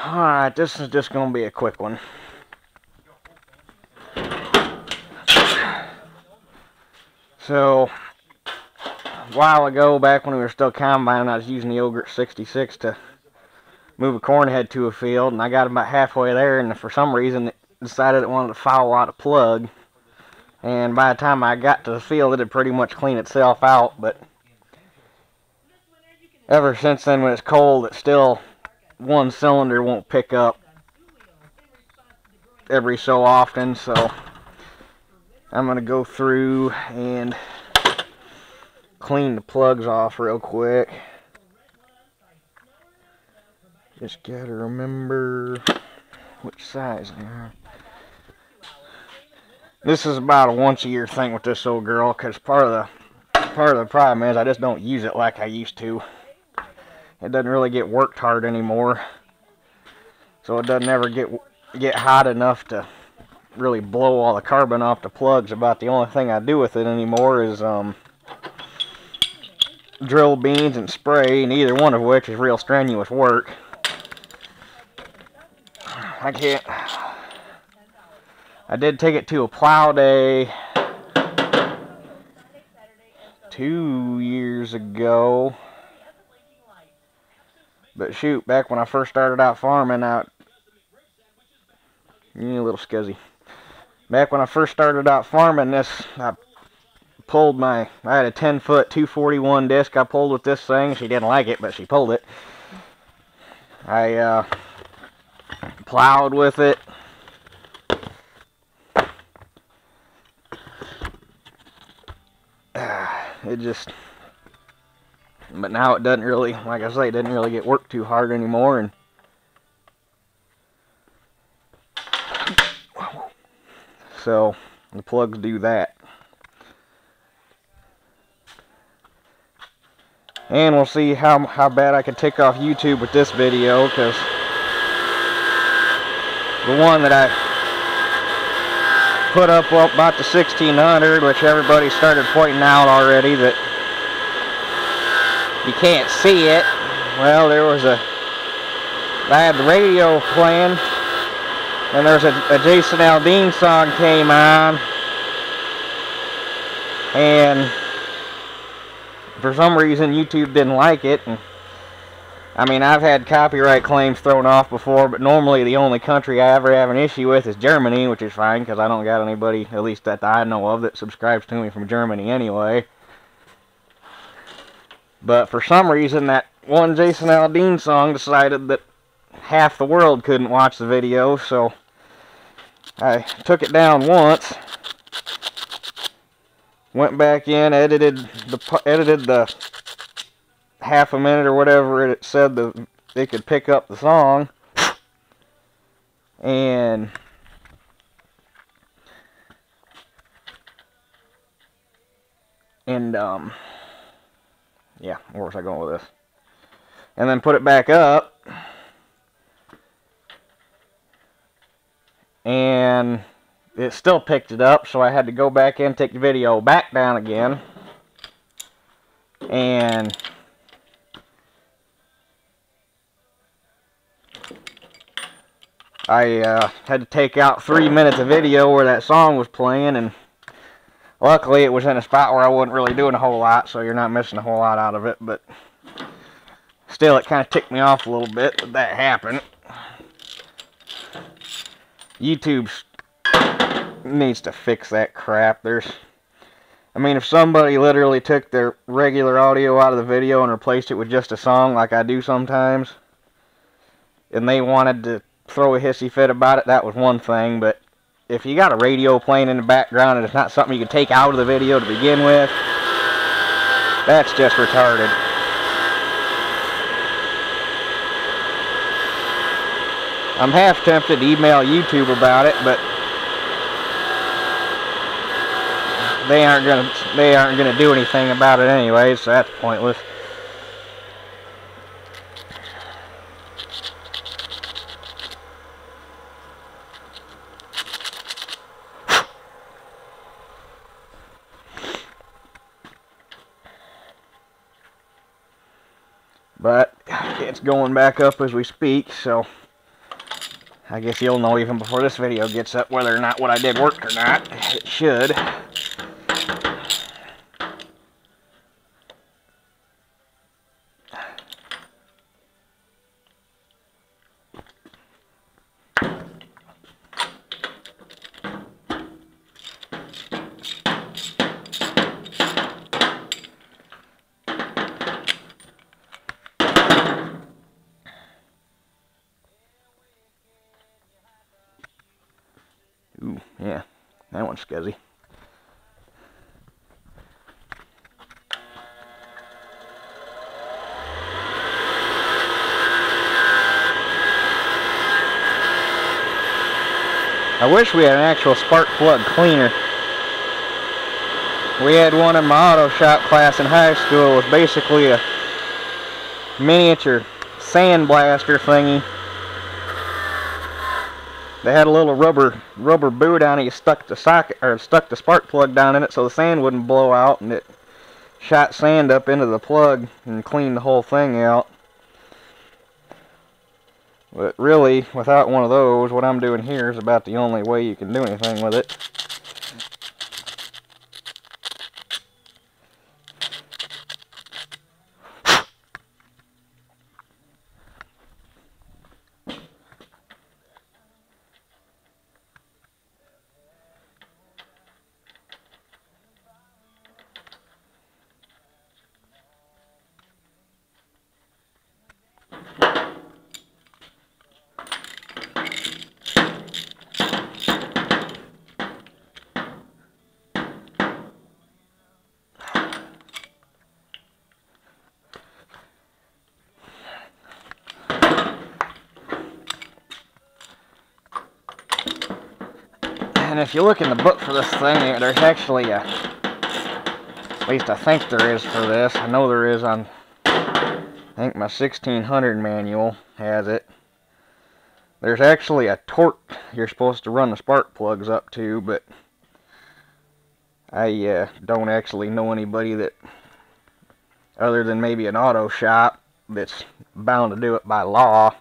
Alright, this is just going to be a quick one. So, a while ago, back when we were still combining, I was using the Ogre 66 to move a corn head to a field, and I got about halfway there, and for some reason it decided it wanted to foul out a plug. And by the time I got to the field, it had pretty much cleaned itself out, but ever since then, when it's cold, it's still one cylinder won't pick up every so often, so I'm going to go through and clean the plugs off real quick. Just gotta remember which size they are. This is about a once-a-year thing with this old girl, because part of the problem is I just don't use it like I used to. It doesn't really get worked hard anymore, so it doesn't ever get hot enough to really blow all the carbon off the plugs. About the only thing I do with it anymore is drill beans and spray, neither one of which is real strenuous work. I did take it to a plow day 2 years ago. But shoot, back when I first started out farming out... a little scuzzy. Back when I first started out farming this, I had a 10-foot 241 disc I pulled with this thing. She didn't like it, but she pulled it. I plowed with it. But now it doesn't really, like I say, it doesn't really get worked too hard anymore. And so the plugs do that. And we'll see how bad I can tick off YouTube with this video, because the one that I put up about the 1600, which everybody started pointing out already that you can't see it. Well, I had the radio playing, and there's a Jason Aldean song came on, and for some reason YouTube didn't like it. And I mean, I've had copyright claims thrown off before, but normally the only country I ever have an issue with is Germany, which is fine, because I don't got anybody, at least that I know of, that subscribes to me from Germany anyway. But for some reason, that one Jason Aldean song decided that half the world couldn't watch the video, so I took it down once, went back in, edited the half a minute or whatever it said it could pick up the song, and yeah, where was I going with this? And then put it back up, and it still picked it up, so I had to go back in, take the video back down again, and I had to take out 3 minutes of video where that song was playing, and luckily it was in a spot where I wasn't really doing a whole lot, so you're not missing a whole lot out of it. But still, it kind of ticked me off a little bit that happened. YouTube needs to fix that crap. I mean, if somebody literally took their regular audio out of the video and replaced it with just a song like I do sometimes, and they wanted to throw a hissy fit about it, that was one thing. But if you got a radio playing in the background and it's not something you can take out of the video to begin with, that's just retarded. I'm half tempted to email YouTube about it, but they aren't gonna do anything about it anyway, so that's pointless. But it's going back up as we speak, so I guess you'll know even before this video gets up whether or not what I did worked or not. It should. Ooh, yeah, that one's scuzzy. I wish we had an actual spark plug cleaner. We had one in my auto shop class in high school. It was basically a miniature sandblaster thingy. They had a little rubber boot on it. You stuck the socket or stuck the spark plug down in it so the sand wouldn't blow out, and it shot sand up into the plug and cleaned the whole thing out. But really, without one of those, what I'm doing here is about the only way you can do anything with it. And if you look in the book for this thing, there's actually a, at least I think there is for this. I know there is on, I think my 1600 manual has it. There's actually a torque you're supposed to run the spark plugs up to, but I don't actually know anybody that, other than maybe an auto shop, that's bound to do it by law.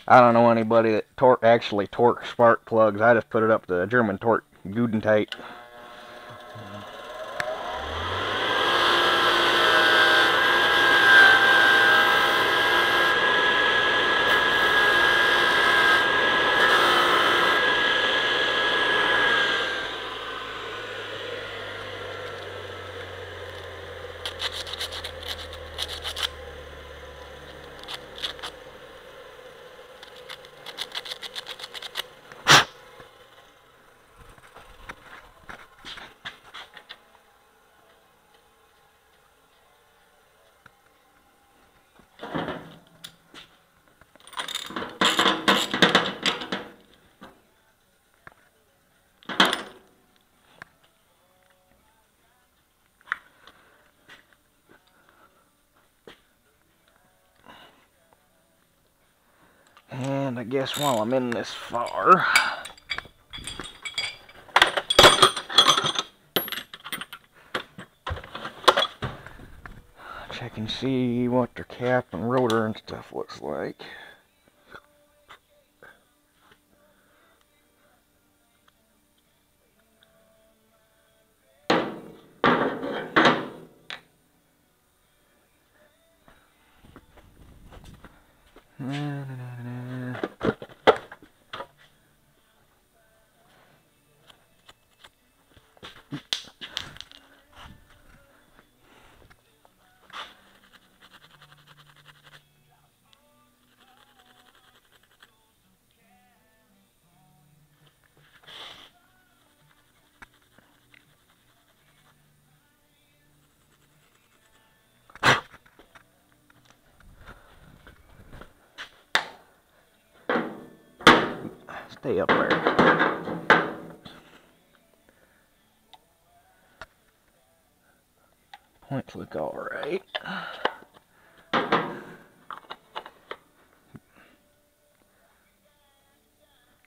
I don't know anybody that actually torques spark plugs. I just put it up to the German torque Gudentite. And I guess while I'm in this far, check and see what their cap and rotor and stuff looks like. Stay up there. Points look alright.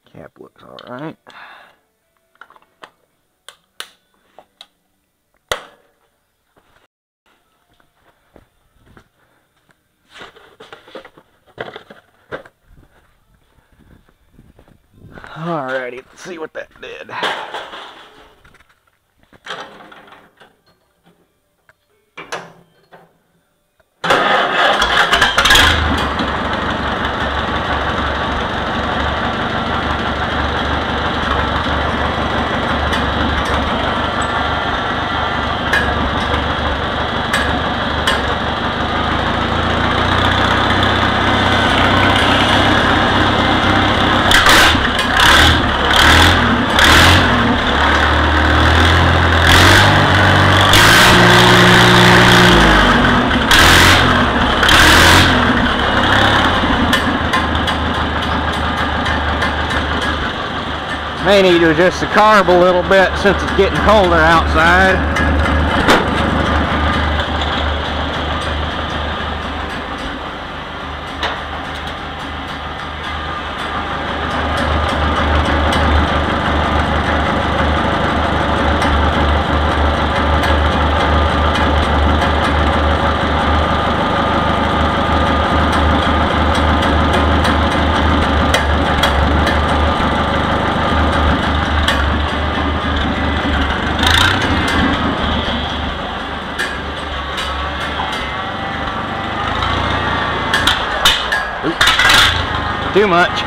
Cap looks alright. Alrighty, let's see what that did. May need to adjust the carb a little bit since it's getting colder outside. Too much.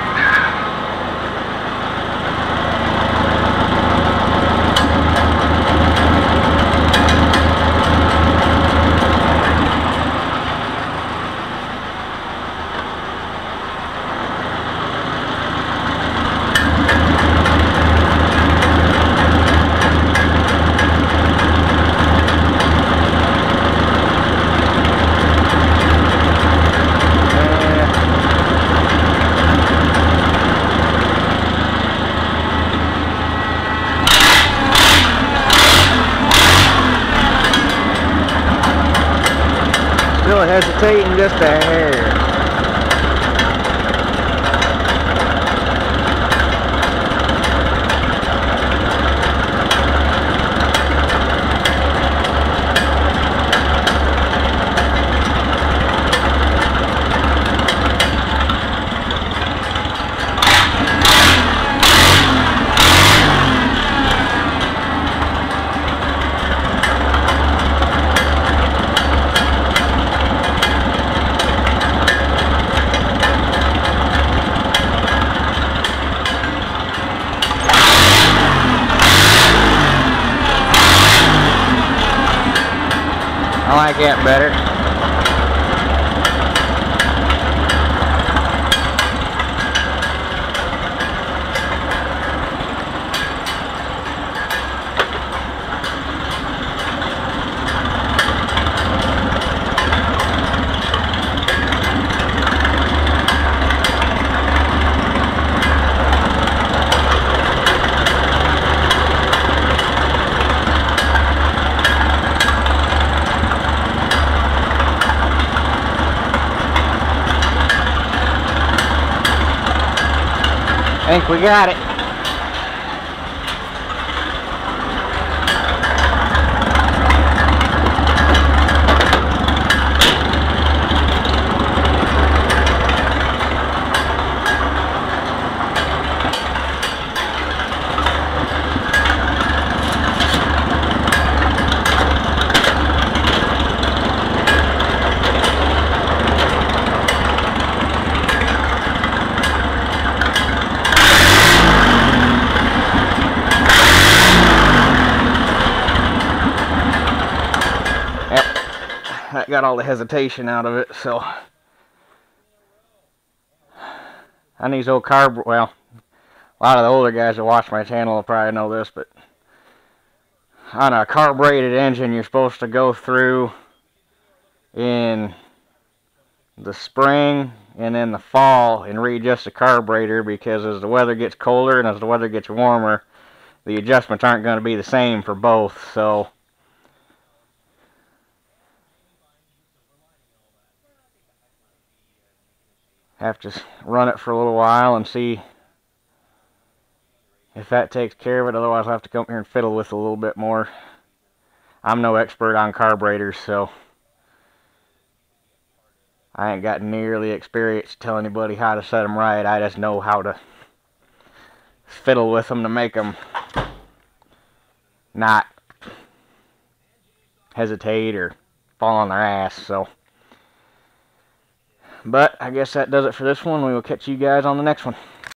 Still hesitating just a hair. I like that better. I think we got it. That got all the hesitation out of it, so on these old well, a lot of the older guys that watch my channel will probably know this, but on a carbureted engine, you're supposed to go through in the spring and in the fall and readjust the carburetor, because as the weather gets colder and as the weather gets warmer, the adjustments aren't going to be the same for both. So have to run it for a little while and see if that takes care of it. Otherwise I'll have to come here and fiddle with it a little bit more. I'm no expert on carburetors, so I ain't got nearly experience to tell anybody how to set them right. I just know how to fiddle with them to make them not hesitate or fall on their ass. So, but I guess that does it for this one. We will catch you guys on the next one.